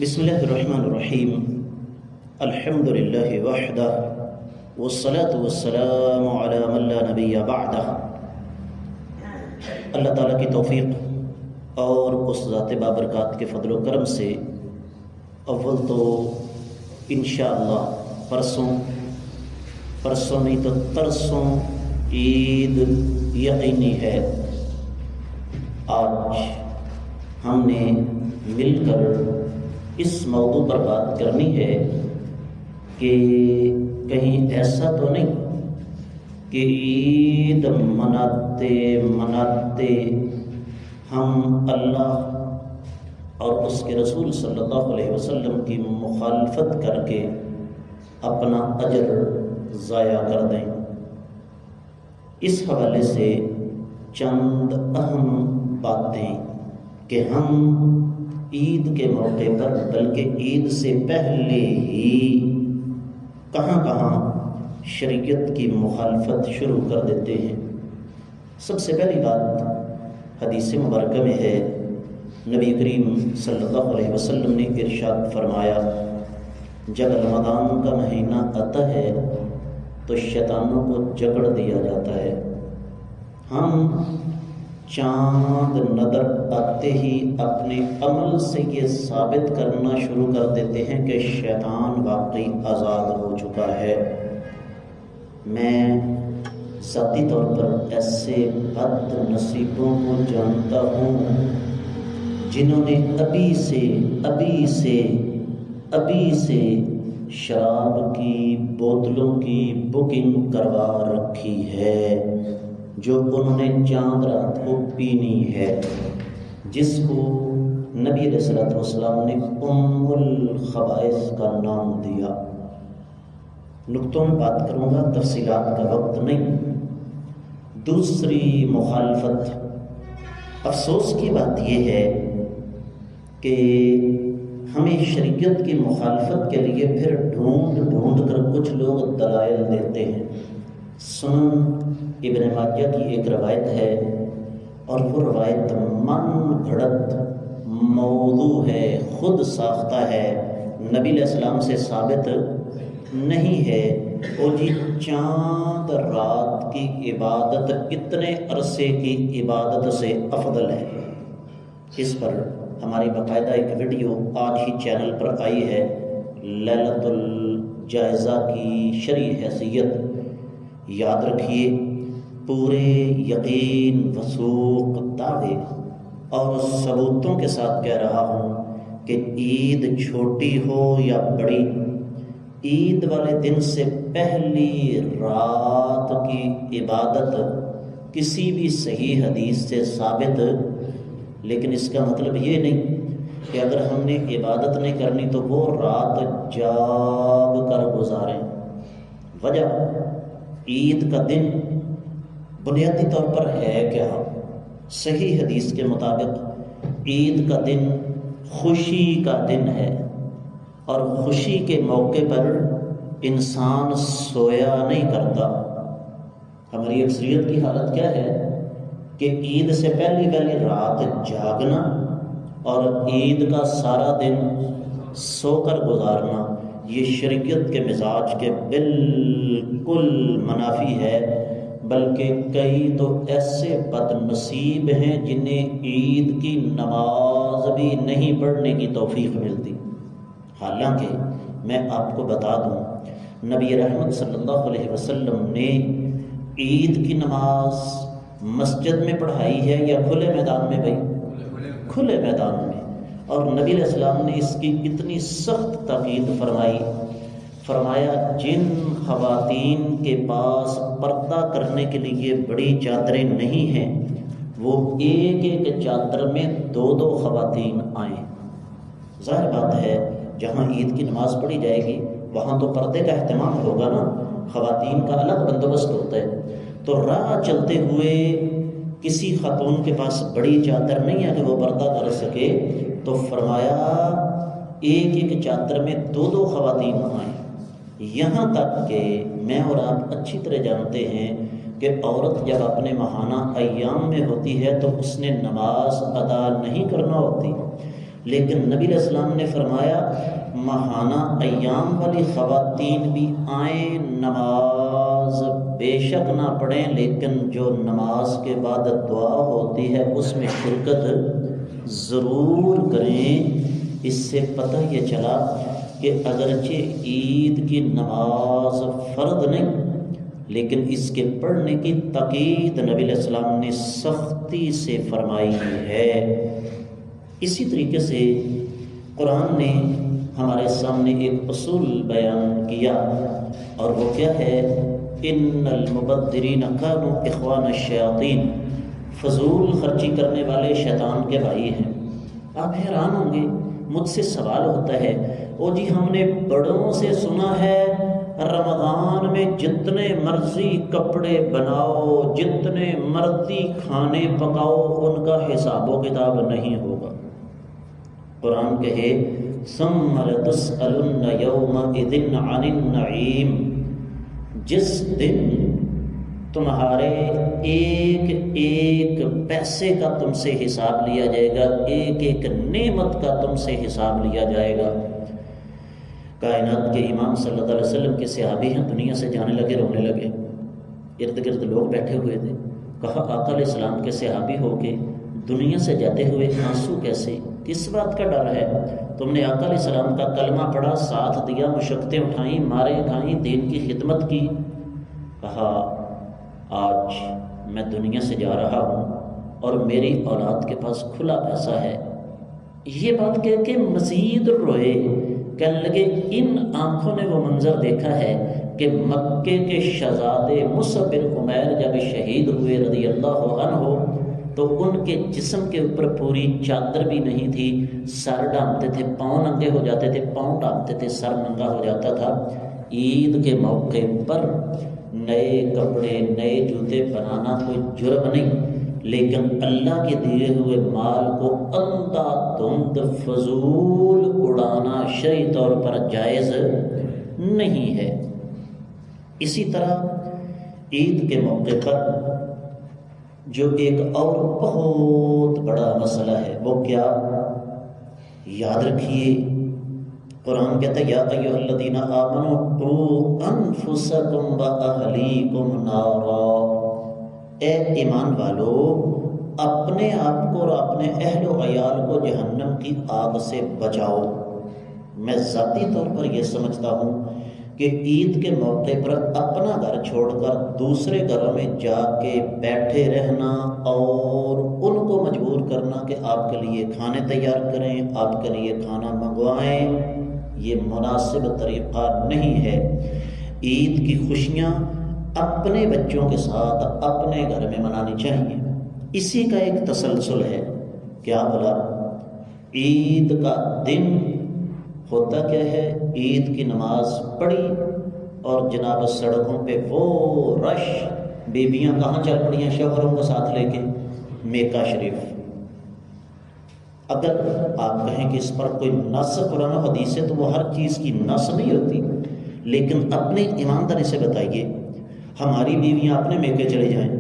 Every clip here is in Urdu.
بسم اللہ الرحمن الرحیم الحمد للہ وحدہ والصلاة والسلام علی من لا نبی بعدہ۔ اللہ تعالیٰ کی توفیق اور اس ذات بابرکات کے فضل و کرم سے اول تو انشاءاللہ پرسوں نہیں تو ترسوں عید یقینی ہے۔ آج ہم نے مل کر اس موضوع پر بات کرنی ہے کہ کہیں ایسا تو نہیں کہ عید مناتے ہم اللہ اور اس کے رسول صلی اللہ علیہ وسلم کی مخالفت کر کے اپنا اجر ضائع کر دیں۔ اس حوالے سے چند اہم باتیں کہ ہم عید کے موقع پر بلکہ عید سے پہلے ہی کہاں شریعت کی مخالفت شروع کر دیتے ہیں۔ سب سے پہلی بات حدیث مبارکہ میں ہے، نبی کریم صلی اللہ علیہ وسلم نے ارشاد فرمایا، جب رمضان کا مہینہ آتا ہے تو شیطانوں کو جکڑ دیا جاتا ہے۔ ہم چاند نظر آتے ہی اپنے عمل سے یہ ثابت کرنا شروع کر دیتے ہیں کہ شیطان واقعی آزاد ہو چکا ہے۔ میں ذاتی طور پر ایسے بد نصیبوں کو جانتا ہوں جنہوں نے ابھی سے شراب کی بوتلوں کی بکنگ کروا رکھی ہے، جو انہوں نے چاند رات کو پینی ہے، جس کو نبی علیہ الصلوۃ والسلام نے ام الخبائث کا نام دیا۔ نقطوں میں بات کروں گا، تفصیلات کا وقت نہیں۔ دوسری مخالفت، افسوس کی بات یہ ہے کہ ہمیں شریعت کی مخالفت کے لیے پھر ڈھونڈ کر کچھ لوگ دلائل دیتے ہیں۔ سنن ابن ماجہ کی ایک روایت ہے، اور وہ روایت من گھڑت موضوع ہے، خود ساختہ ہے، نبی علیہ السلام سے ثابت نہیں ہے۔ وہ جی چاند رات کی عبادت اتنے عرصے کی عبادت سے افضل ہے۔ اس پر ہماری باقاعدہ ایک ویڈیو آج ہی چینل پر آئی ہے، لیلۃ الجائزہ کی شرعی حیثیت یاد رکھیے۔ پورے یقین وثوق دعوے اور ثبوتوں کے ساتھ کہہ رہا ہوں کہ عید چھوٹی ہو یا بڑی، عید والے دن سے پہلی رات کی عبادت کسی بھی صحیح حدیث سے ثابت، لیکن اس کا مطلب یہ نہیں کہ اگر ہم نے عبادت نہیں کرنی تو وہ رات جاگ کر گزاریں۔ وجہ، عید کا دن بنیادی طور پر ہے کیا؟ صحیح حدیث کے مطابق عید کا دن خوشی کا دن ہے، اور خوشی کے موقع پر انسان سویا نہیں کرتا۔ ہماری اکثریت کی حالت کیا ہے کہ عید سے پہلی رات جاگنا اور عید کا سارا دن سو کر گزارنا، یہ شریعت کے مزاج کے بالکل منافی ہے۔ بلکہ کئی تو ایسے بد نصیب ہیں جنہیں عید کی نماز بھی نہیں پڑھنے کی توفیق ملتی۔ حالانکہ میں آپ کو بتا دوں، نبی رحمت صلی اللہ علیہ وسلم نے عید کی نماز مسجد میں پڑھائی ہے یا کھلے میدان میں؟ بھائی کھلے میدان میں۔ اور نبی علیہ السلام نے اس کی اتنی سخت تاکید فرمایا جن خواتین کے پاس پردہ کرنے کے لیے بڑی چادریں نہیں ہیں، وہ ایک چادر میں دو خواتین آئیں۔ ظاہر بات ہے جہاں عید کی نماز پڑھی جائے گی وہاں تو پردے کا اہتمام ہوگا نا، خواتین کا الگ بندوبست ہوتا ہے۔ تو راہ چلتے ہوئے کسی خاتون کے پاس بڑی چادر نہیں ہے کہ وہ پردہ کر سکے، تو فرمایا ایک چادر میں دو خواتین آئیں۔ یہاں تک کہ میں اور آپ اچھی طرح جانتے ہیں کہ عورت جب اپنے ماہانہ ایام میں ہوتی ہے تو اس نے نماز ادا نہیں کرنا ہوتی، لیکن نبی علیہ السلام نے فرمایا ماہانہ ایام والی خواتین بھی آئیں، نماز بے شک نہ پڑھیں، لیکن جو نماز کے بعد دعا ہوتی ہے اس میں شرکت ضرور کریں۔ اس سے پتہ یہ چلا کہ اگرچہ عید کی نماز فرض نہیں، لیکن اس کے پڑھنے کی تاکید نبی علیہ السلام نے سختی سے فرمائی ہے۔ اسی طریقے سے قرآن نے ہمارے سامنے ایک اصول بیان کیا، اور وہ کیا ہے؟ ان المبذرین کانوا اخوان الشیاطین، فضول خرچی کرنے والے شیطان کے بھائی ہیں۔ آپ حیران ہوں گے، مجھ سے سوال ہوتا ہے، او جی ہم نے بڑوں سے سنا ہے رمضان میں جتنے مرضی کپڑے بناؤ، جتنے مرضی کھانے پکاؤ، ان کا حساب و کتاب نہیں ہوگا۔ قرآن کہے ثم لتسألن یومئذ عن النعیم، جس دن تمہارے ایک ایک پیسے کا تم سے حساب لیا جائے گا، ایک ایک نعمت کا تم سے حساب لیا جائے گا۔ کائنات کے امام صلی اللہ علیہ وسلم کے صحابی ہیں، دنیا سے جانے لگے، رونے لگے، ارد گرد لوگ بیٹھے ہوئے تھے۔ کہا آقا علیہ السلام کے صحابی ہو کے دنیا سے جاتے ہوئے آنسو کیسے؟ کس بات کا ڈر ہے؟ تم نے آقا علیہ السلام کا کلمہ پڑھا، ساتھ دیا، مشقتیں اٹھائیں، مارے کھائیں، دین کی خدمت کی۔ کہا آج میں دنیا سے جا رہا ہوں اور میری اولاد کے پاس کھلا پیسہ ہے۔ یہ بات کہہ کے مزید روئے، کہنے لگے ان آنکھوں نے وہ منظر دیکھا ہے کہ مکے کے شہزادے مصعب بن عمیر جب شہید ہوئے رضی اللہ عنہ، تو ان کے جسم کے اوپر پوری چادر بھی نہیں تھی، سر ڈھانپتے تھے، پاؤں ننگے ہو جاتے تھے، پاؤں ڈھانپتے تھے، سر ننگا ہو جاتا تھا۔ عید کے موقع پر نئے کپڑے، نئے جوتے بنانا کوئی جرم نہیں، لیکن اللہ کے دیے ہوئے مال کو اندھا دھند فضول اڑانا شرعی طور پر جائز نہیں ہے۔ اسی طرح عید کے موقع پر جو ایک اور بہت بڑا مسئلہ ہے، وہ کیا؟ یاد رکھیے، قرآن کہتا ہے یا ایھا الذین آمنوا قوا انفسکم واہلیکم نارا، اے ایمان والو اپنے آپ کو اور اپنے اہل و عیال کو جہنم کی آگ سے بچاؤ۔ میں ذاتی طور پر یہ سمجھتا ہوں کہ عید کے موقع پر اپنا گھر چھوڑ کر دوسرے گھروں میں جا کے بیٹھے رہنا اور ان کو مجبور کرنا کہ آپ کے لیے کھانے تیار کریں، آپ کے لیے کھانا منگوائیں، یہ مناسب طریقہ نہیں ہے۔ عید کی خوشیاں اپنے بچوں کے ساتھ اپنے گھر میں منانی چاہیے۔ اسی کا ایک تسلسل ہے، کیا بولا؟ عید کا دن ہوتا کیا ہے؟ عید کی نماز پڑھی اور جناب سڑکوں پہ وہ رش، بیویاں کہاں چل پڑی ہیں شوہروں کو ساتھ لے کے؟ میکہ شریف۔ اگر آپ کہیں کہ اس پر کوئی نص قرآن و حدیث ہے تو وہ ہر چیز کی نص نہیں ہوتی، لیکن اپنی ایمانداری سے بتائیے، ہماری بیویاں اپنے میکے چلے جائیں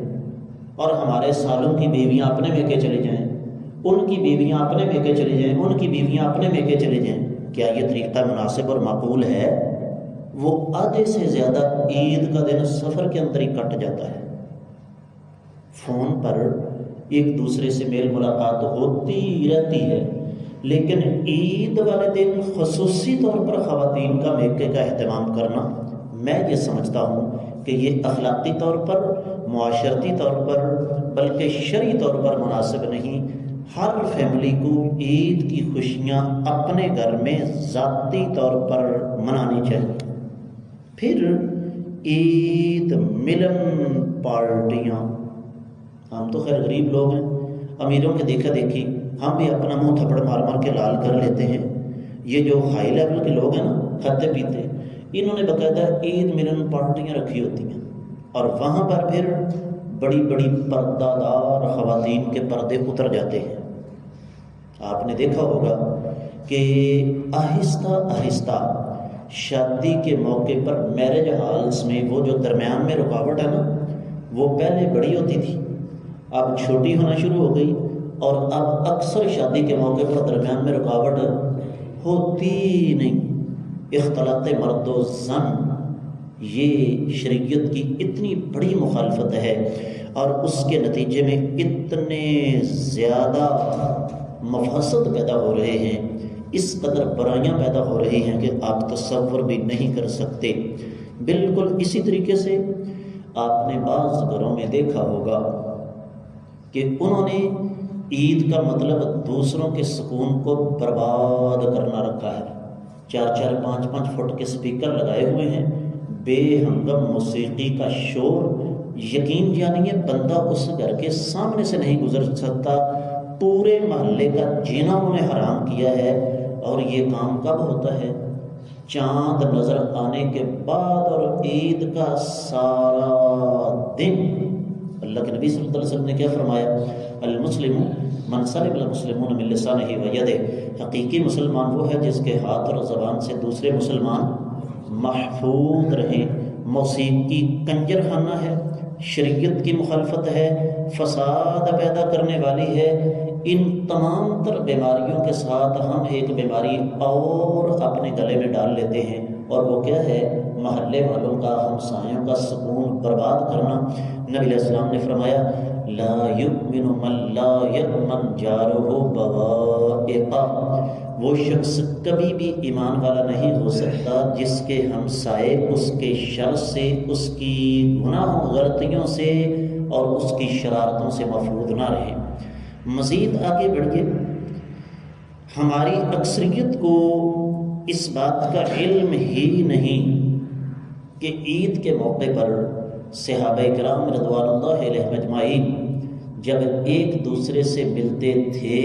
اور ہمارے سالوں کی بیویاں اپنے میکے چلے جائیں، ان کی بیویاں اپنے میکے چلے جائیں، ان کی بیویاں اپنے میکے چلے جائیں، کیا یہ طریقہ مناسب اور معقول ہے؟ وہ آدھے سے زیادہ عید کا دن سفر کے اندر ہی کٹ جاتا ہے، فون پر ایک دوسرے سے میل ملاقات ہوتی رہتی ہے، لیکن عید والے دن خصوصی طور پر خواتین کا میکے کا اہتمام کرنا، میں یہ سمجھتا ہوں کہ یہ اخلاقی طور پر، معاشرتی طور پر، بلکہ شرعی طور پر مناسب نہیں۔ ہر فیملی کو عید کی خوشیاں اپنے گھر میں ذاتی طور پر منانی چاہیے۔ پھر عید ملن پارٹیاں، ہم تو خیر غریب لوگ ہیں، امیروں کے دیکھا دیکھی ہم بھی اپنا منہ تھپڑ مار مار کے لال کر لیتے ہیں۔ یہ جو ہائی لیول کے لوگ ہیں نا، کھاتے پیتے، انہوں نے باقاعدہ عید ملن پارٹیاں رکھی ہوتی ہیں، اور وہاں پر پھر بڑی بڑی پردہ دار خواتین کے پردے اتر جاتے ہیں۔ آپ نے دیکھا ہوگا کہ آہستہ آہستہ شادی کے موقع پر میرج ہالز میں وہ جو درمیان میں رکاوٹ ہے نا، وہ پہلے بڑی ہوتی تھی، اب چھوٹی ہونا شروع ہو گئی، اور اب اکثر شادی کے موقع پر درمیان میں رکاوٹ ہوتی نہیں۔ اختلاط مرد و زن یہ شریعت کی اتنی بڑی مخالفت ہے اور اس کے نتیجے میں اتنے زیادہ مفاسد پیدا ہو رہے ہیں، اس قدر برائیاں پیدا ہو رہی ہیں کہ آپ تصور بھی نہیں کر سکتے۔ بالکل اسی طریقے سے آپ نے بعض گھروں میں دیکھا ہوگا کہ انہوں نے عید کا مطلب دوسروں کے سکون کو برباد کرنا رکھا ہے۔ 4-4 5-5 فٹ کے سپیکر لگائے ہوئے ہیں، بے ہنگم موسیقی کا شور، یقین جانیے بندہ اس گھر کے سامنے سے نہیں گزر سکتا، پورے محلے کا جینا انہوں نے حرام کیا ہے۔ اور یہ کام کب ہوتا ہے؟ چاند نظر آنے کے بعد اور عید کا سارا دن۔ اللہ کے نبی صلی اللہ علیہ وسلم نے کیا فرمایا؟ المسلم من سلم المسلمون من لسانہ و یدہ، حقیقی مسلمان وہ ہے جس کے ہاتھ اور زبان سے دوسرے مسلمان محفوظ رہیں۔ موسیقی کنجر خانہ ہے، شریعت کی مخالفت ہے، فساد پیدا کرنے والی ہے۔ ان تمام تر بیماریوں کے ساتھ ہم ایک بیماری اور اپنے گلے میں ڈال لیتے ہیں، اور وہ کیا ہے؟ محلے والوں کا، ہمسایوں کا سکون برباد کرنا۔ نبی علیہ السلام نے فرمایا لا یؤمن من لا یأمن جارہ بوائقہ، وہ شخص کبھی بھی ایمان والا نہیں ہو سکتا جس کے ہمسائے اس کے شر سے، اس کی گناہوں غلطیوں سے اور اس کی شرارتوں سے محفوظ نہ رہے۔ مزید آگے بڑھ کے ہماری اکثریت کو اس بات کا علم ہی نہیں کہ عید کے موقع پر صحابہ کرام رضوان اللہ علیہم اجمعین جب ایک دوسرے سے ملتے تھے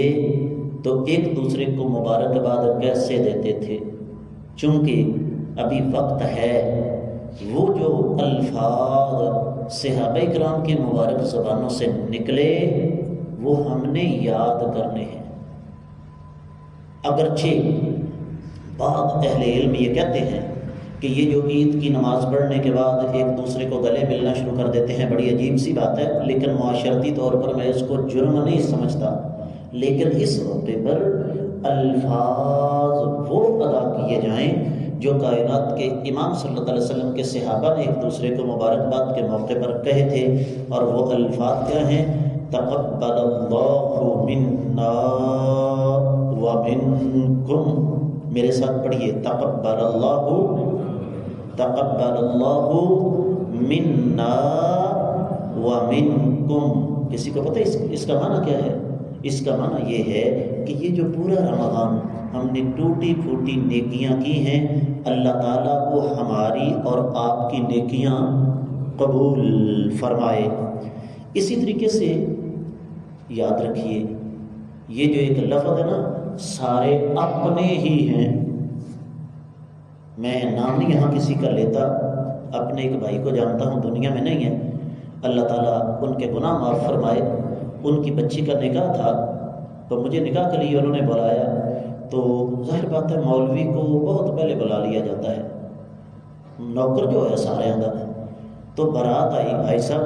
تو ایک دوسرے کو مبارکباد کیسے دیتے تھے؟ چونکہ ابھی وقت ہے، وہ جو الفاظ صحابہ کرام کی مبارک زبانوں سے نکلے وہ ہم نے یاد کرنے ہیں۔ اگرچہ بعض اہل علم یہ کہتے ہیں کہ یہ جو عید کی نماز پڑھنے کے بعد ایک دوسرے کو گلے ملنا شروع کر دیتے ہیں، بڑی عجیب سی بات ہے، لیکن معاشرتی طور پر میں اس کو جرم نہیں سمجھتا۔ لیکن اس موقع پر الفاظ وہ ادا کیے جائیں جو کائنات کے امام صلی اللہ علیہ وسلم کے صحابہ نے ایک دوسرے کو مبارکباد کے موقع پر کہے تھے، اور وہ الفاظ کیا ہیں؟ تقبل اللہ منا ومنکم۔ میرے ساتھ پڑھیے، تقبل اللہ منا ومنکم۔ کسی کو پتہ اس کا معنی کیا ہے؟ اس کا معنی یہ ہے کہ یہ جو پورا رمضان ہم نے ٹوٹی پھوٹی نیکیاں کی ہیں، اللہ تعالیٰ کو ہماری اور آپ کی نیکیاں قبول فرمائے۔ اسی طریقے سے یاد رکھیے یہ جو ایک لفظ ہے نا، سارے اپنے ہی ہیں۔ میں نام نہیں یہاں کسی کا لیتا، اپنے ایک بھائی کو جانتا ہوں، دنیا میں نہیں ہے، اللہ تعالیٰ ان کے گناہ معاف فرمائے۔ ان کی بچی کا نکاح تھا تو مجھے نکاح کے لیے انہوں نے بلایا، تو ظاہر بات ہے مولوی کو بہت پہلے بلا لیا جاتا ہے، نوکر جو ہے سارے کا۔ تو بارات آئی، بھائی صاحب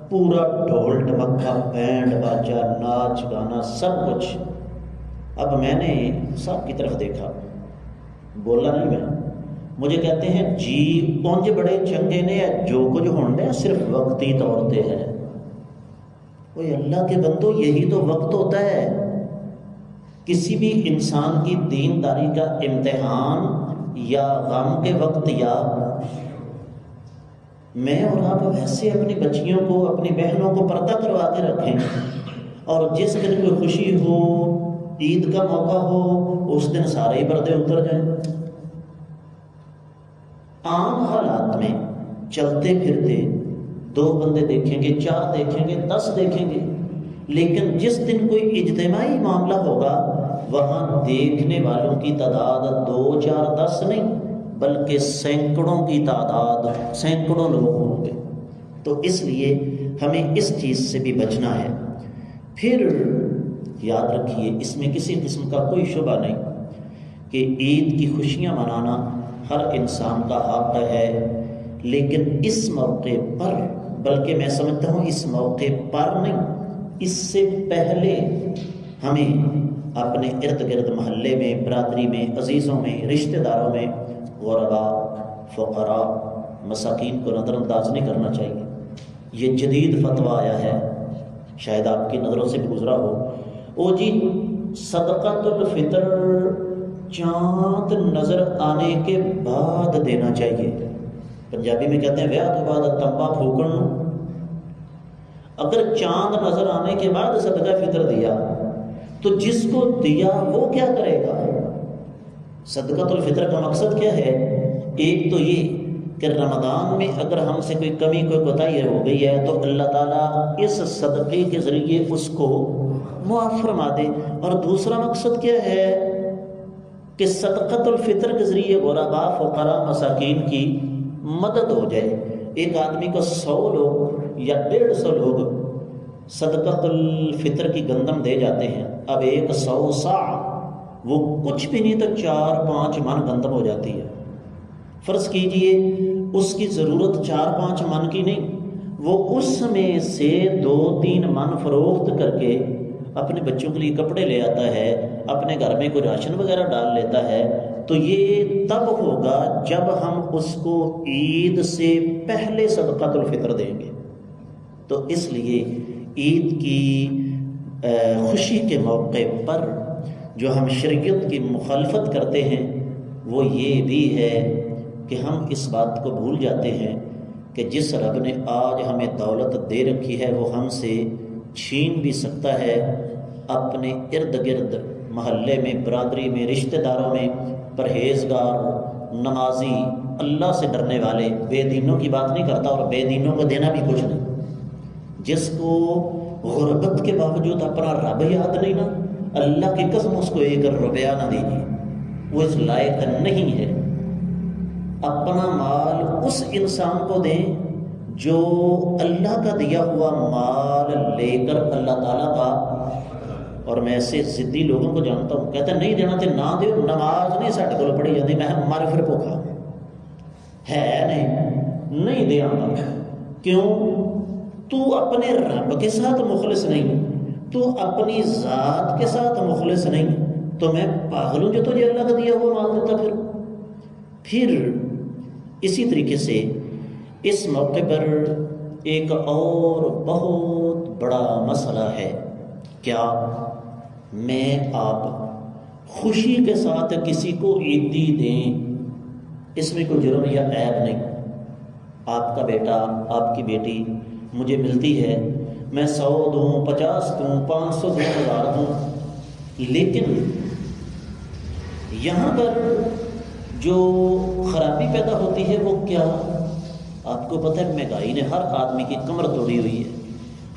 پورا ڈھول ڈمکا، بینڈ باجا، ناچ گانا سب کچھ۔ اب میں نے صاحب کی طرف دیکھا، بولا نہیں میں، مجھے کہتے ہیں جی اونج بڑے چنگے نے جو کچھ ہونے صرف وقتی طور پہ ہے۔ کوئی اللہ کے بندو، یہی تو وقت ہوتا ہے۔ کسی بھی انسان کی دینداری کا امتحان یا غم کے وقت، یا میں اور آپ ویسے اپنی بچیوں کو، اپنی بہنوں کو پردہ کروا کے رکھیں، اور جس دن کوئی خوشی ہو، عید کا موقع ہو، اس دن سارے ہی پردے اتر جائیں۔ عام حالات میں چلتے پھرتے 2 بندے دیکھیں گے، 4 دیکھیں گے، 10 دیکھیں گے، لیکن جس دن کوئی اجتماعی معاملہ ہوگا وہاں دیکھنے والوں کی تعداد 2 4 10 نہیں بلکہ سینکڑوں کی تعداد، سینکڑوں لوگ ہوں گے۔ تو اس لیے ہمیں اس چیز سے بھی بچنا ہے۔ پھر یاد رکھیے اس میں کسی قسم کا کوئی شبہ نہیں کہ عید کی خوشیاں منانا ہر انسان کا حق ہے، لیکن اس موقع پر، بلکہ میں سمجھتا ہوں اس موقع پر نہیں، اس سے پہلے ہمیں اپنے ارد گرد محلے میں، برادری میں، عزیزوں میں، رشتہ داروں میں غرباء، فقراء، مساکین کو نظر انداز نہیں کرنا چاہیے۔ یہ جدید فتویٰ آیا ہے، شاید آپ کی نظروں سے بھی گزرا ہو، او جی صدقۃ الفطر چاند نظر آنے کے بعد دینا چاہیے۔ پنجابی میں کہتے ہیں ویاہ تو بعد تمبا پھوکن۔ اگر چاند نظر آنے کے بعد صدقہ فطر دیا تو جس کو دیا وہ کیا کرے گا؟ صدقۃ الفطر کا مقصد کیا ہے؟ ایک تو یہ کہ رمضان میں اگر ہم سے کوئی کمی، کوئی کوتاہی ہو گئی ہے تو اللہ تعالیٰ اس صدقے کے ذریعے اس کو معاف فرما دے، اور دوسرا مقصد کیا ہے کہ صدقۃ الفطر کے ذریعے غرباء، فقراء، مساکین کی مدد ہو جائے۔ ایک آدمی کو 100 لوگ یا 150 لوگ صدقۃ الفطر کی گندم دے جاتے ہیں، اب 100 صاع وہ کچھ بھی نہیں تو 4-5 من گندم ہو جاتی ہے۔ فرض کیجئے اس کی ضرورت 4-5 من کی نہیں، وہ اس میں سے 2-3 من فروخت کر کے اپنے بچوں کے لیے کپڑے لے آتا ہے، اپنے گھر میں کوئی راشن وغیرہ ڈال لیتا ہے، تو یہ تب ہوگا جب ہم اس کو عید سے پہلے صدقۃ الفطر دیں گے۔ تو اس لیے عید کی خوشی کے موقع پر جو ہم شریعت کی مخالفت کرتے ہیں وہ یہ بھی ہے کہ ہم اس بات کو بھول جاتے ہیں کہ جس رب نے آج ہمیں دولت دے رکھی ہے وہ ہم سے چھین بھی سکتا ہے۔ اپنے ارد گرد محلے میں، برادری میں، رشتہ داروں میں پرہیزگار، نمازی، اللہ سے ڈرنے والے، بے دینوں کی بات نہیں کرتا، اور بے دینوں کو دینا بھی کچھ نہیں۔ جس کو غربت کے باوجود اپنا رب یاد نہیں نا، اللہ کی قسم اس کو 1 روپیہ نہ دیجیے، وہ اس لائق نہیں ہے۔ اپنا مال اس انسان کو دیں جو اللہ کا دیا ہوا مال لے کر اللہ تعالیٰ کا، اور میں ایسے ضدی لوگوں کو جانتا ہوں، کہتے ہیں نہیں دینا تے نہ دیو، نماز نہیں ساڈے کول پڑھی جاتی، میں مر پھر بھوکا ہے نہیں دیا گا۔ کیوں؟ تو اپنے رب کے ساتھ مخلص نہیں، تو اپنی ذات کے ساتھ مخلص نہیں، تو میں پاگل ہوں جو تجھے اللہ کا دیا ہوا مال دیتا پھر اسی طریقے سے اس موقع پر ایک اور بہت بڑا مسئلہ ہے۔ کیا میں آپ خوشی کے ساتھ کسی کو عیدی دیں، اس میں کوئی جرم یا عیب نہیں۔ آپ کا بیٹا، آپ کی بیٹی مجھے ملتی ہے، میں 100 دوں، 50 دوں، 500 دوں، 1000 دوں، لیکن یہاں پر جو خرابی پیدا ہوتی ہے وہ کیا؟ آپ کو پتہ ہے مہنگائی نے ہر آدمی کی کمر توڑی ہوئی ہے۔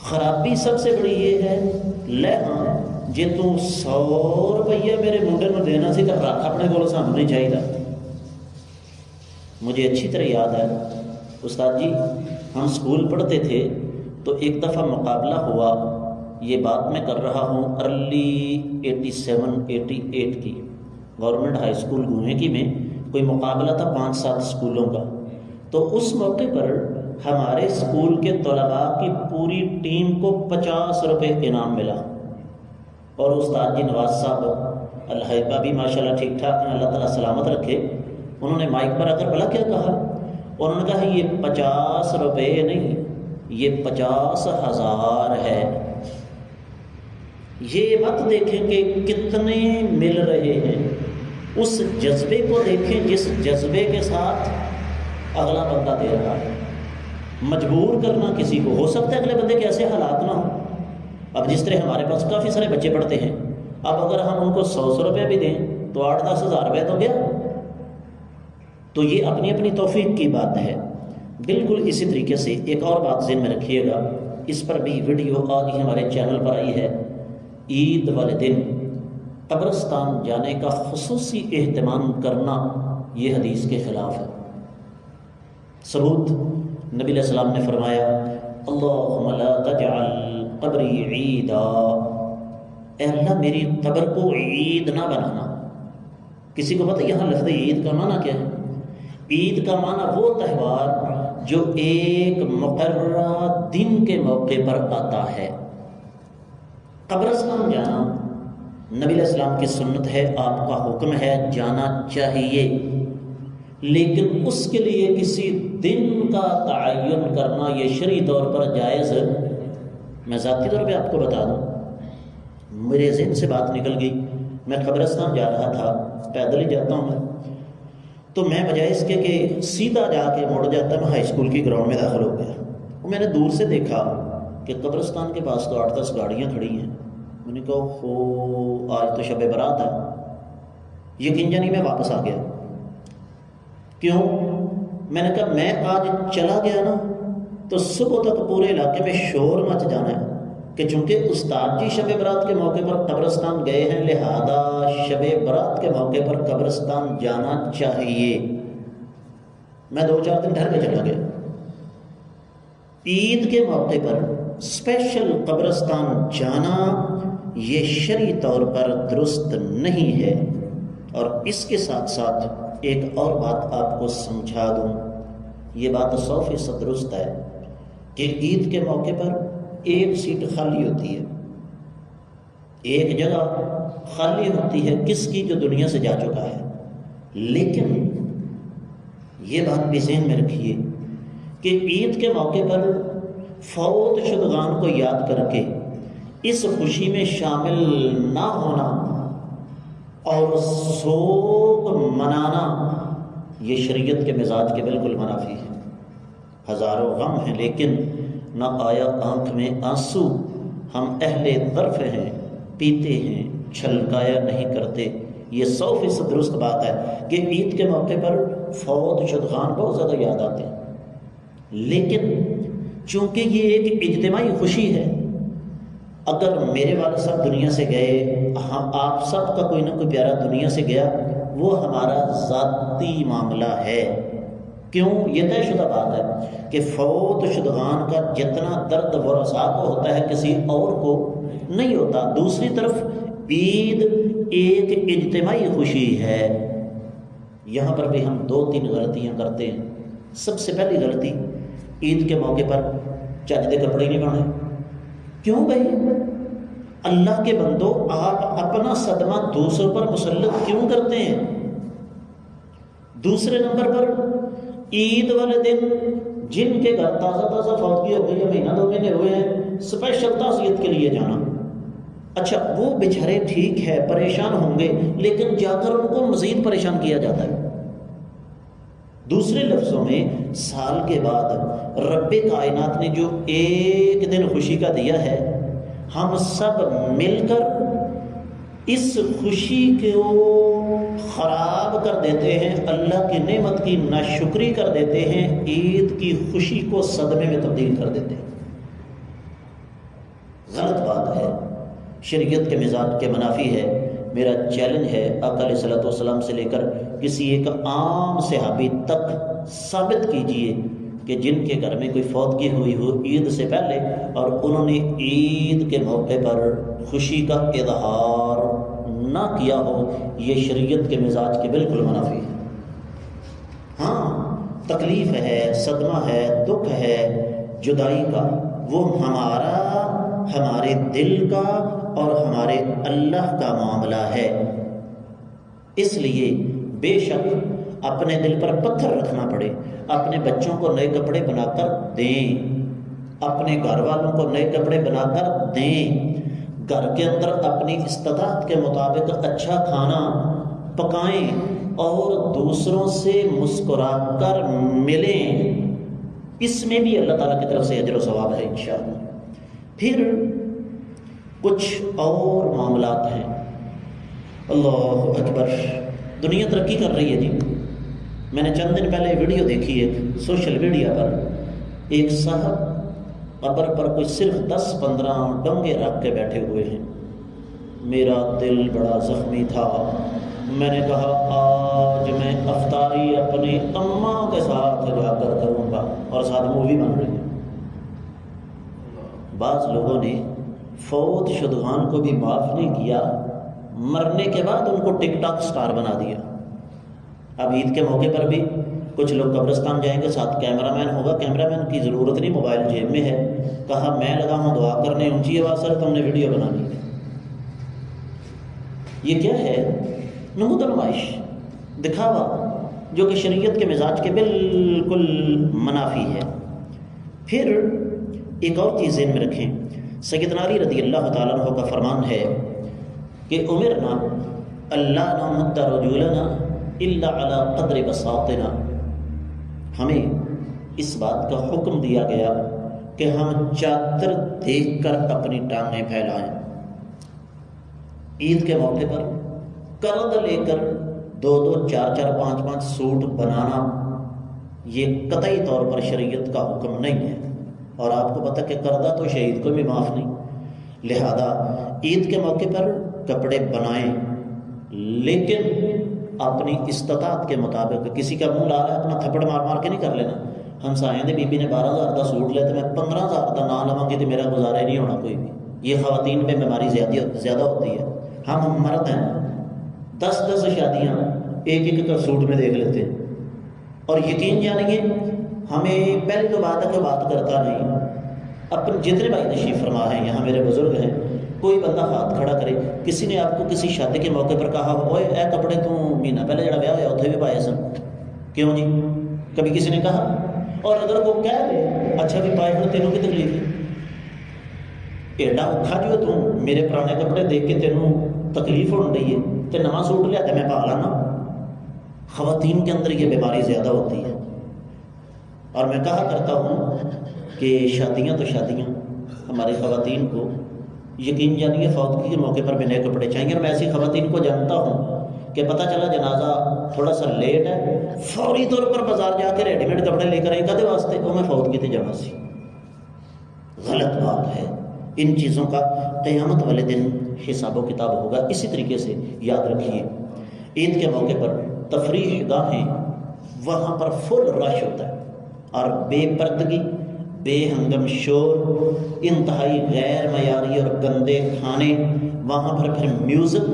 خرابی سب سے بڑی یہ ہے، لے ہاں جے تو 100 روپیہ میرے منڈے میں دینا سی تو رکھ اپنے کو، سانوں نہیں چاہیے۔ مجھے اچھی طرح یاد ہے استاد جی، ہم اسکول پڑھتے تھے تو ایک دفعہ مقابلہ ہوا، یہ بات میں کر رہا ہوں ارلی 87-88 کی، گورنمنٹ ہائی اسکول گوہے کی میں کوئی مقابلہ تھا 5-7 اسکولوں کا۔ تو اس موقع پر ہمارے اسکول کے طلباء کی پوری ٹیم کو 50 روپے انعام ملا، اور استاد جی نواز صاحب الحبہ بھی ماشاءاللہ ٹھیک ٹھاک ہیں، اللہ تعالیٰ سلامت رکھے، انہوں نے مائک پر آ کر بھلا کیا کہا؟ انہوں نے کہا یہ 50 روپے نہیں، یہ 50,000 ہے۔ یہ مت دیکھیں کہ کتنے مل رہے ہیں، اس جذبے کو دیکھیں جس جذبے کے ساتھ اگلا بندہ دے رہا ہے۔ مجبور کرنا کسی کو، ہو سکتا ہے اگلے بندے کے ایسے حالات نہ ہوں۔ اب جس طرح ہمارے پاس کافی سارے بچے پڑھتے ہیں، اب اگر ہم ان کو 100 روپے بھی دیں تو 8-10 ہزار روپے تو گیا۔ تو یہ اپنی اپنی توفیق کی بات ہے۔ بالکل اسی طریقے سے ایک اور بات ذہن میں رکھیے گا، اس پر بھی ویڈیو آج ہی ہمارے چینل پر آئی ہے۔ عید والے دن قبرستان جانے کا خصوصی اہتمام کرنا یہ حدیث کے خلاف ہے۔ ثبوت، نبی علیہ السلام نے فرمایا اللہم لا تجعل قبری عیدا، اے اللہ میری قبر کو عید نہ بنانا۔ کسی کو پتہ یہاں لفظ عید کا معنی کیا ہے؟ عید کا معنی وہ تہوار جو ایک مقررہ دن کے موقع پر آتا ہے۔ قبرستان جانا نبی علیہ السلام کی سنت ہے، آپ کا حکم ہے، جانا چاہیے، لیکن اس کے لیے کسی دن کا تعین کرنا یہ شرعی طور پر جائز ہے۔ میں ذاتی طور پہ آپ کو بتا دوں، میرے ذہن سے بات نکل گئی، میں قبرستان جا رہا تھا، پیدل ہی جاتا ہوں میں، تو میں بجائے اس کے کہ سیدھا جا کے مڑ جاتا، میں ہائی اسکول کی گراؤنڈ میں داخل ہو گیا۔ میں نے دور سے دیکھا کہ قبرستان کے پاس تو 8-10 گاڑیاں کھڑی ہیں۔ میں نے کہا ہو آج تو شب برات ہے، یقین جانی میں واپس آ گیا۔ کیوں؟ میں نے کہا میں آج چلا گیا نا تو صبح تک پورے علاقے میں شور مچ جانا ہے کہ چونکہ استاد جی شب برات کے موقع پر قبرستان گئے ہیں، لہذا شب برات کے موقع پر قبرستان جانا چاہیے۔ میں 2-4 دن ٹھہر کے چلا گیا۔ عید کے موقع پر اسپیشل قبرستان جانا یہ شرعی طور پر درست نہیں ہے۔ اور اس کے ساتھ ساتھ ایک اور بات آپ کو سمجھا دوں، یہ بات 100% درست ہے کہ عید کے موقع پر ایک سیٹ خالی ہوتی ہے، ایک جگہ خالی ہوتی ہے، کس کی؟ جو دنیا سے جا چکا ہے۔ لیکن یہ بات بھی ذہن میں رکھیے کہ عید کے موقع پر فوت شدگان کو یاد کر کے اس خوشی میں شامل نہ ہونا اور سوگ منانا یہ شریعت کے مزاج کے بالکل منافی ہے۔ ہزاروں غم ہیں لیکن نہ آیا آنکھ میں آنسو، ہم اہل ظرف ہیں، پیتے ہیں، چھلکایا نہیں کرتے۔ یہ 100% درست بات ہے کہ عید کے موقع پر فوت شدگان بہت زیادہ یاد آتے ہیں، لیکن چونکہ یہ ایک اجتماعی خوشی ہے، اگر میرے والد صاحب دنیا سے گئے، آپ سب کا کوئی نہ کوئی پیارا دنیا سے گیا، وہ ہمارا ذاتی معاملہ ہے۔ کیوں؟ یہ طے شدہ بات ہے کہ فوت شدگان کا جتنا درد ورثاء کو ہوتا ہے کسی اور کو نہیں ہوتا۔ دوسری طرف عید ایک اجتماعی خوشی ہے۔ یہاں پر بھی ہم 2-3 غلطیاں کرتے ہیں۔ سب سے پہلی غلطی، عید کے موقع پر چج دے کپڑے نہیں پانے۔ کیوں بھائی؟ اللہ کے بندو، آپ اپنا صدمہ دوسروں پر مسلط کیوں کرتے ہیں؟ دوسرے نمبر پر عید والے دن جن کے گھر تازہ فوتگی ہو گئی ہے، مہینہ 2 مہینے ہوئے ہیں، اسپیشل تعزیت کے لیے جانا۔ اچھا وہ بیچارے ٹھیک ہے پریشان ہوں گے، لیکن جا کر ان کو مزید پریشان کیا جاتا ہے۔ دوسرے لفظوں میں سال کے بعد رب کائنات نے جو ایک دن خوشی کا دیا ہے، ہم سب مل کر اس خوشی کو خراب کر دیتے ہیں، اللہ کی نعمت کی ناشکری کر دیتے ہیں، عید کی خوشی کو صدمے میں تبدیل کر دیتے ہیں۔ غلط بات ہے، شریعت کے مزاج کے منافی ہے۔ میرا چیلنج ہے، آقا علیہ الصلوۃ والسلام سے لے کر کسی ایک عام صحابی تک ثابت کیجئے کہ جن کے گھر میں کوئی فوتگی ہوئی ہو عید سے پہلے اور انہوں نے عید کے موقع پر خوشی کا اظہار نہ کیا ہو، یہ شریعت کے مزاج کے بالکل منافی ہے۔ ہاں تکلیف ہے، صدمہ ہے، دکھ ہے جدائی کا، وہ ہمارے دل کا اور ہمارے اللہ کا معاملہ ہے۔ اس لیے بے شک اپنے دل پر پتھر رکھنا پڑے، اپنے بچوں کو نئے کپڑے بنا کر دیں، اپنے گھر والوں کو نئے کپڑے بنا کر دیں، گھر کے اندر اپنی استطاعت کے مطابق اچھا کھانا پکائیں اور دوسروں سے مسکرا کر ملیں۔ اس میں بھی اللہ تعالیٰ کی طرف سے اجر و ثواب ہے انشاءاللہ۔ پھر کچھ اور معاملات ہیں۔ اللہ اکبر، دنیا ترقی کر رہی ہے جی۔ میں نے چند دن پہلے ویڈیو دیکھی ہے سوشل میڈیا پر، ایک صاحب قبر پر کوئی صرف 10-15 ڈنگے رکھ کے بیٹھے ہوئے ہیں۔ میرا دل بڑا زخمی تھا، میں نے کہا آج میں افطاری اپنی اماں کے ساتھ جا کر کروں گا، اور ساتھ مووی بن رہی ہے۔ بعض لوگوں نے فوت شدگان کو بھی معاف نہیں کیا، مرنے کے بعد ان کو ٹک ٹاک سٹار بنا دیا۔ اب عید کے موقع پر بھی کچھ لوگ قبرستان جائیں گے، ساتھ کیمرہ مین ہوگا، کیمرہ مین کی ضرورت نہیں، موبائل جیب میں ہے، کہا میں لگا ہوں دعا کرنے، اونچی آواز سر تم نے ویڈیو بنانی ہے۔ یہ کیا ہے؟ نمود نمائش، دکھاوا، جو کہ شریعت کے مزاج کے بالکل منافی ہے۔ پھر ایک اور چیز ذہن میں رکھیں، سیدنا علی رضی اللہ تعالیٰ عنہ کا فرمان ہے کہ امرنا اللہ نمد رجولنا الا علی قدر بساطنا، ہمیں اس بات کا حکم دیا گیا کہ ہم چادر دیکھ کر اپنی ٹانگیں پھیلائیں۔ عید کے موقع پر قرض لے کر 2 4 5 سوٹ بنانا یہ قطعی طور پر شریعت کا حکم نہیں ہے، اور آپ کو پتہ کہ قرضہ تو شہید کو بھی معاف نہیں، لہذا عید کے موقع پر کپڑے بنائیں، لیکن اپنی استطاعت کے مطابق۔ کسی کا منہ لال ہے اپنا تھپڑ مار مار کے نہیں کر لینا۔ ہم سائیں دے بی بی نے 12,000 کا سوٹ لے تو میں 15,000 کا نہ لواں گی تو میرا گزارا ہی نہیں ہونا کوئی بھی۔ یہ خواتین پہ بیماری زیادہ ہوتی ہے۔ ہم مرد ہیں 10 شادیاں ایک کا سوٹ میں دیکھ لیتے ہیں، اور یقین جانیے ہمیں پہلے تو بات ہے کہ بات کرتا نہیں۔ اپنے جتنے بھائی تشریف فرما ہیں یہاں میرے بزرگ ہیں، کوئی بندہ ہاتھ کھڑا کرے، کسی نے آپ کو کسی شادی کے موقع پر کہا اوئے اے کپڑے تو مہینہ پہلے جڑا بیاہ ہوا اتنے بھی پائے سن، کیوں جی؟ کبھی کسی نے کہا؟ اور اگر وہ کہہ دے اچھا بھی پائے ہو تینوں کی تکلیف ہے، ایڈا اوکھا جو تم میرے پرانے کپڑے دیکھ کے تینوں تکلیف ہو رہی ہے تو نواں سوٹ لیا تو میں پا لانا۔ خواتین کے اندر یہ بیماری زیادہ ہوتی ہے، اور میں کہا کرتا ہوں کہ شادیاں تو شادیاں، ہماری خواتین کو یقین جانیے فوتگی کے موقع پر بھی نئے کپڑے چاہیے، اور میں ایسی خواتین کو جانتا ہوں کہ پتہ چلا جنازہ تھوڑا سا لیٹ ہے، فوری طور پر بازار جا کے ریڈی میڈ کپڑے لے کر آئی کدے واسطے وہ میں فوتگی تے جانا سی۔ غلط بات ہے، ان چیزوں کا قیامت والے دن حساب و کتاب ہوگا۔ اسی طریقے سے یاد رکھیے عید کے موقع پر تفریح گاہیں وہاں پر فل رش ہوتا ہے، اور بے پردگی، بے ہنگم شور، انتہائی غیر معیاری اور گندے کھانے، وہاں پر پھر میوزک،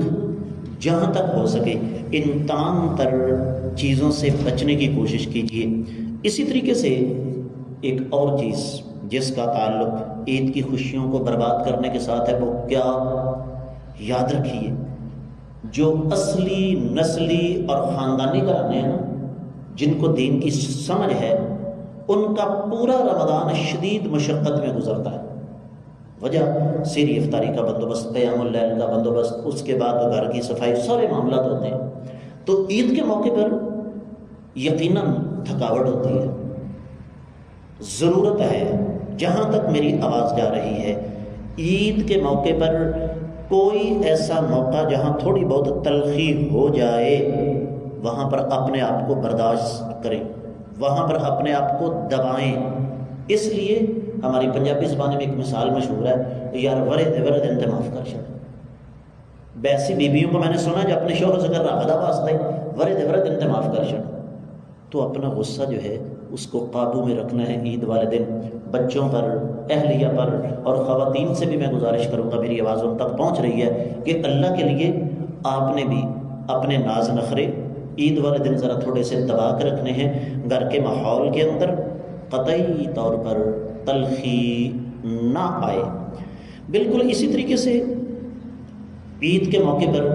جہاں تک ہو سکے ان تمام تر چیزوں سے بچنے کی کوشش کیجیے۔ اسی طریقے سے ایک اور چیز جس کا تعلق عید کی خوشیوں کو برباد کرنے کے ساتھ ہے، وہ کیا؟ یاد رکھیے جو اصلی نسلی اور خاندانی گھرانے ہیں نا، جن کو دین کی سمجھ ہے، ان کا پورا رمضان شدید مشقت میں گزرتا ہے۔ وجہ سیری افطاری کا بندوبست، قیام اللیل کا بندوبست، اس کے بعد گھر کی صفائی، سارے معاملات ہوتے ہیں۔ تو عید کے موقع پر یقیناً تھکاوٹ ہوتی ہے، ضرورت ہے، جہاں تک میری آواز جا رہی ہے، عید کے موقع پر کوئی ایسا موقع جہاں تھوڑی بہت تلخی ہو جائے وہاں پر اپنے آپ کو برداشت کریں، وہاں پر اپنے آپ کو دبائیں۔ اس لیے ہماری پنجابی زبان میں ایک مثال مشہور ہے، یار ورے دے ورے دن تے معاف کر چھڑ۔ بیسی بیویوں کو میں نے سنا جو اپنے شوہر سے کر رہا خدا واسطے ورے دے ورے دن تے معاف کر چھڑ، تو اپنا غصہ جو ہے اس کو قابو میں رکھنا ہے عید والے دن۔ بچوں پر، اہلیہ پر اور خواتین سے بھی میں گزارش کروں گا، میری آواز ان تک پہنچ رہی ہے کہ اللہ کے لیے آپ نے بھی اپنے ناز نخرے عید والے دن ذرا تھوڑے سے دبا کے رکھنے ہیں۔ گھر کے ماحول کے اندر قطعی طور پر تلخی نہ آئے۔ بالکل اسی طریقے سے عید کے موقع پر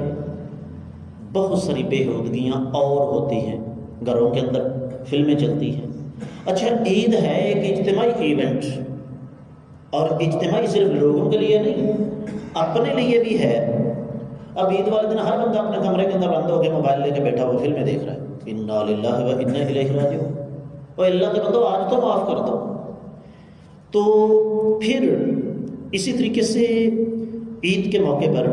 بہت ساری بے ہودگیاں اور ہوتی ہیں، گھروں کے اندر فلمیں چلتی ہیں۔ اچھا عید ہے ایک اجتماعی ایونٹ، اور اجتماعی صرف لوگوں کے لیے نہیں، اپنے لیے بھی ہے۔ اب عید والے دن ہر بندہ اپنے کمرے کے اندر بند ہو کے موبائل لے کے بیٹھا وہ فلمیں دیکھ رہا ہے۔ انا للہ و انا الیہ راجعون، اور اللہ کے بندو آج تو معاف کر دو۔ تو پھر اسی طریقے سے عید کے موقع پر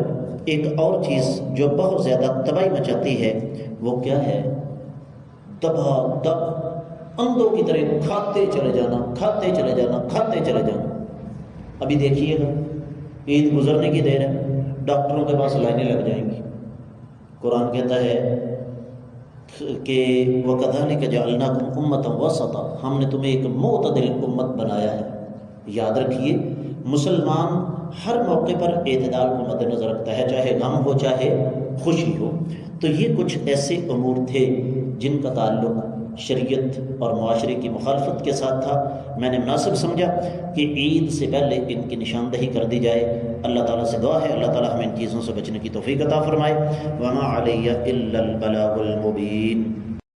ایک اور چیز جو بہت زیادہ تباہی مچاتی ہے وہ کیا ہے؟ دبا دب اندھوں کی طرح کھاتے چلے جانا، کھاتے چلے جانا، کھاتے چلے جانا۔ ابھی دیکھیے گا عید گزرنے کی دیر ہے، ڈاکٹروں کے پاس لائنیں لگ جائیں گی۔ قرآن کہتا ہے کہ وَكَذَلِكَ جَعَلْنَاكُمْ أُمَّةً وَسَطًا، ہم نے تمہیں ایک معتدل امت بنایا ہے۔ یاد رکھیے مسلمان ہر موقع پر اعتدال کو مد نظر رکھتا ہے، چاہے غم ہو چاہے خوشی ہو۔ تو یہ کچھ ایسے امور تھے جن کا تعلق شریعت اور معاشرے کی مخالفت کے ساتھ تھا، میں نے مناسب سمجھا کہ عید سے پہلے ان کی نشاندہی کر دی جائے۔ اللہ تعالیٰ سے دعا ہے اللہ تعالیٰ ہمیں ان چیزوں سے بچنے کی توفیق عطا فرمائے۔ وما علی الا البلاغ المبین۔